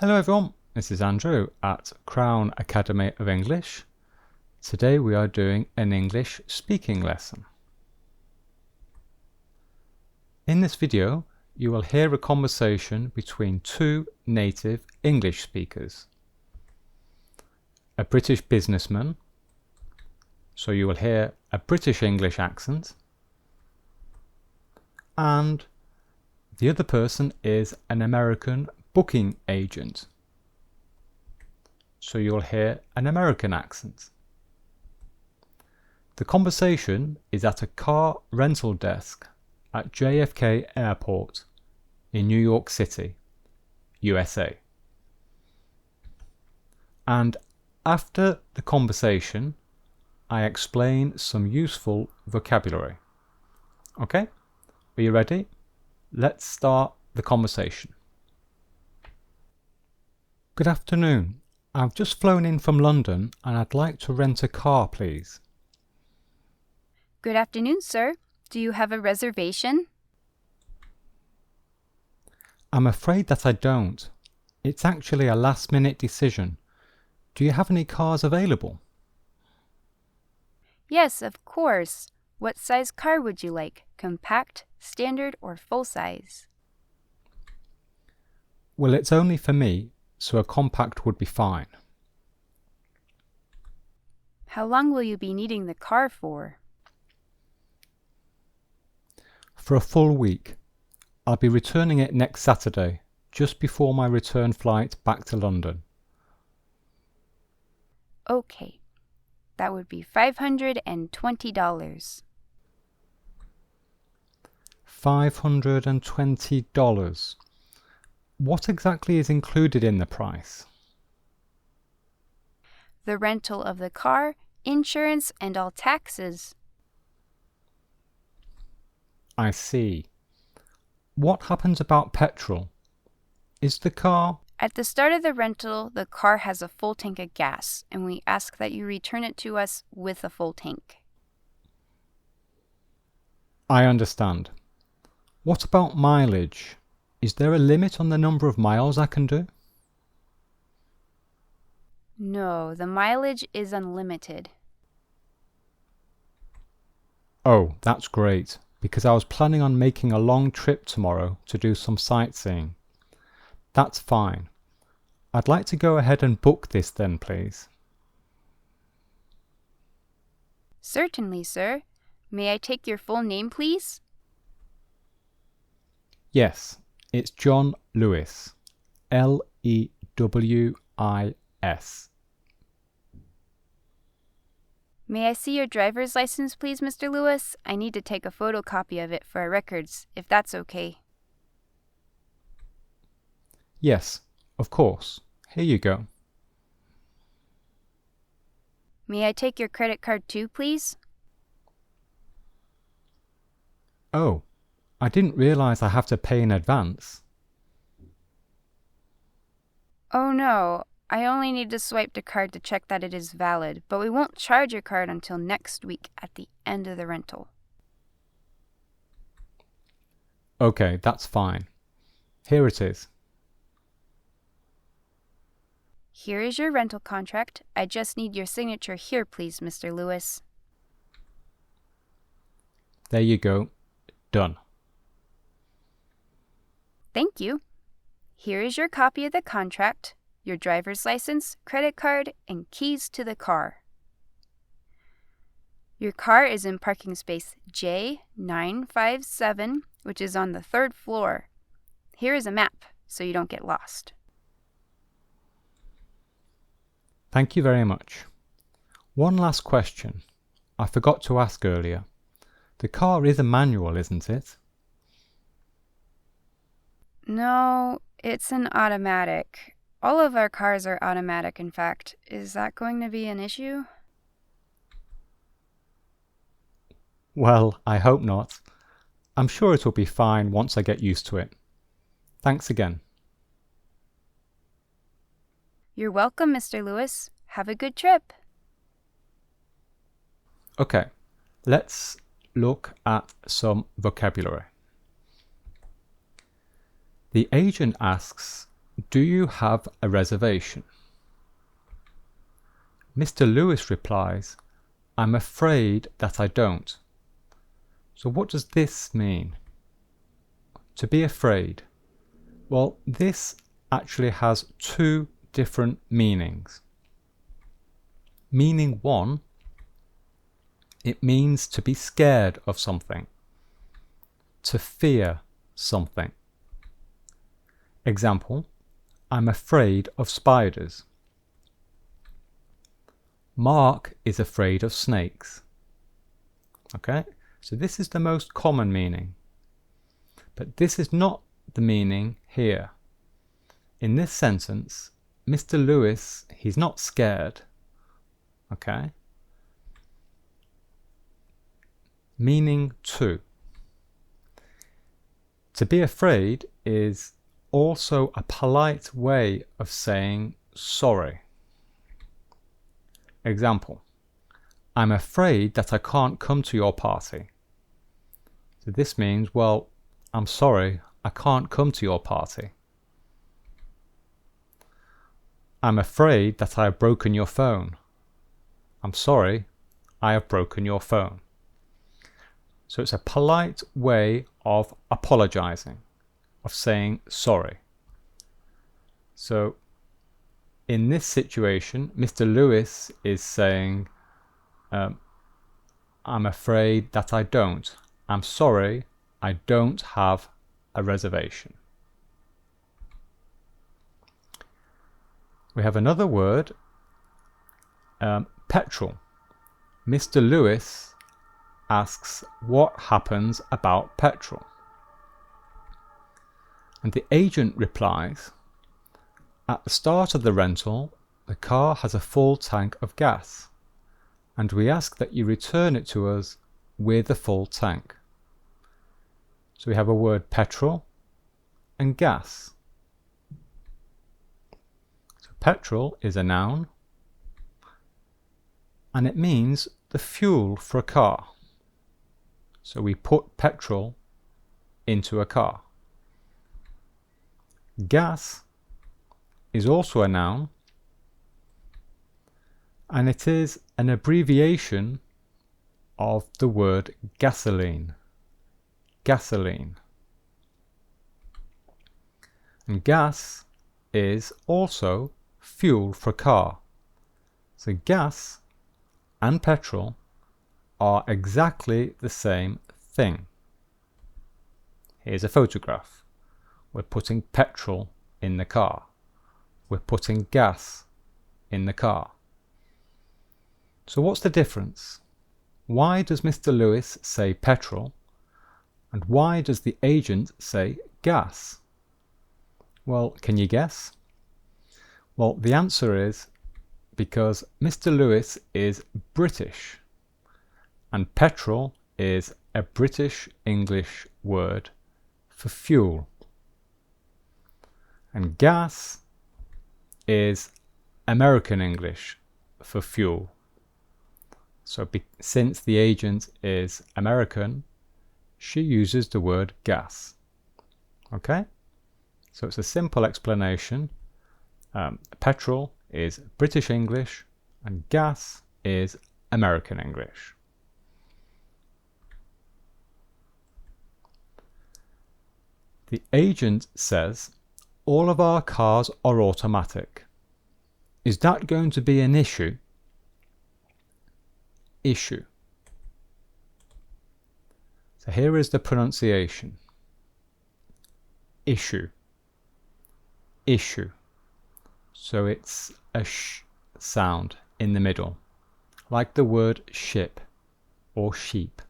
Hello everyone, this is Andrew at Crown Academy of English. Today we are doing an English speaking lesson. In this video, you will hear a conversation between two native English speakers. A British businessman, so you will hear a British English accent, and the other person is an American booking agent, so you'll hear an American accent. The conversation is at a car rental desk at JFK Airport in New York City, USA. And after the conversation, I explain some useful vocabulary. Okay? Are you ready? Let's start the conversation. Good afternoon. I've just flown in from London and I'd like to rent a car, please. Good afternoon, sir. Do you have a reservation? I'm afraid that I don't. It's actually a last-minute decision. Do you have any cars available? Yes, of course. What size car would you like? Compact, standard, or full size? Well, it's only for me, so a compact would be fine. How long will you be needing the car for? For a full week. I'll be returning it next Saturday, just before my return flight back to London. Okay. That would be $520. $520. What exactly is included in the price? The rental of the car, insurance, and all taxes. I see. What happens about petrol? Is the car... At the start of the rental, the car has a full tank of gas, and we ask that you return it to us with a full tank. I understand. What about mileage? Is there a limit on the number of miles I can do? No, the mileage is unlimited. Oh, that's great, because I was planning on making a long trip tomorrow to do some sightseeing. That's fine. I'd like to go ahead and book this then, please. Certainly, sir. May I take your full name, please? Yes, it's John Lewis. Lewis. May I see your driver's license, please, Mr. Lewis? I need to take a photocopy of it for our records, if that's okay. Yes, of course. Here you go. May I take your credit card too, please? Oh, I didn't realize I have to pay in advance. Oh no, I only need to swipe the card to check that it is valid, but we won't charge your card until next week at the end of the rental. Okay, that's fine. Here it is. Here is your rental contract. I just need your signature here, please, Mr. Lewis. There you go. Done. Thank you. Here is your copy of the contract, your driver's license, credit card, and keys to the car. Your car is in parking space J957, which is on the 3rd floor. Here is a map, so you don't get lost. Thank you very much. One last question. I forgot to ask earlier. The car is a manual, isn't it? No, it's an automatic. All of our cars are automatic, in fact. Is that going to be an issue? Well, I hope not. I'm sure it will be fine once I get used to it. Thanks again. You're welcome, Mr. Lewis. Have a good trip. Okay, let's look at some vocabulary. The agent asks do you have a reservation? Mr. Lewis replies, I'm afraid that I don't. So what does this mean? To be afraid. Well, this actually has two different meanings. Meaning one, it means to be scared of something, to fear something. Example, I'm afraid of spiders. Mark is afraid of snakes. Okay, so this is the most common meaning. But this is not the meaning here. In this sentence, Mr. Lewis, he's not scared. Okay? Meaning two. To be afraid is also a polite way of saying sorry. Example, I'm afraid that I can't come to your party. So this means, well, I'm sorry, I can't come to your party. I'm afraid that I have broken your phone. I'm sorry, I have broken your phone. So it's a polite way of apologizing, of saying sorry. So in this situation, Mr. Lewis is saying, I'm afraid that I don't. I'm sorry, I don't have a reservation. We have another word, petrol. Mr. Lewis asks what happens about petrol. And the agent replies, at the start of the rental, the car has a full tank of gas, and we ask that you return it to us with a full tank. So we have a word petrol and gas. So petrol is a noun, and it means the fuel for a car. So we put petrol into a car. Gas is also a noun, and it is an abbreviation of the word gasoline. Gasoline. And gas is also fuel for a car. So gas and petrol are exactly the same thing. Here's a photograph. We're putting petrol in the car. We're putting gas in the car. So what's the difference? Why does Mr. Lewis say petrol? And why does the agent say gas? Well, can you guess? Well, the answer is because Mr. Lewis is British, and petrol is a British English word for fuel. And gas is American English for fuel. So since the agent is American, she uses the word gas. Okay? So it's a simple explanation. Petrol is British English and gas is American English. The agent says, all of our cars are automatic. Is that going to be an issue? Issue. So here is the pronunciation. Issue. Issue. So it's a sh sound in the middle, like the word ship or sheep.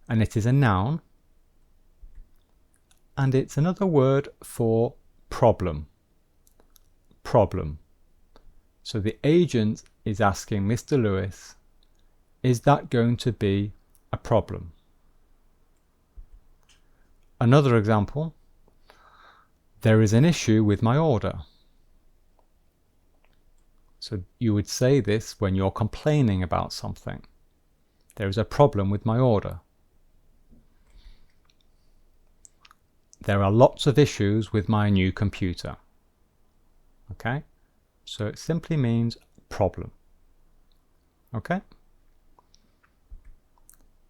And it is a noun, and it's another word for problem. Problem. So the agent is asking Mr. Lewis, is that going to be a problem? Another example, there is an issue with my order. So you would say this when you're complaining about something. There is a problem with my order. There are lots of issues with my new computer. Okay, so it simply means problem. Okay,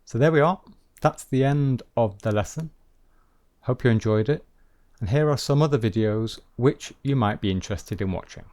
so there we are. That's the end of the lesson. Hope you enjoyed it, and here are some other videos which you might be interested in watching.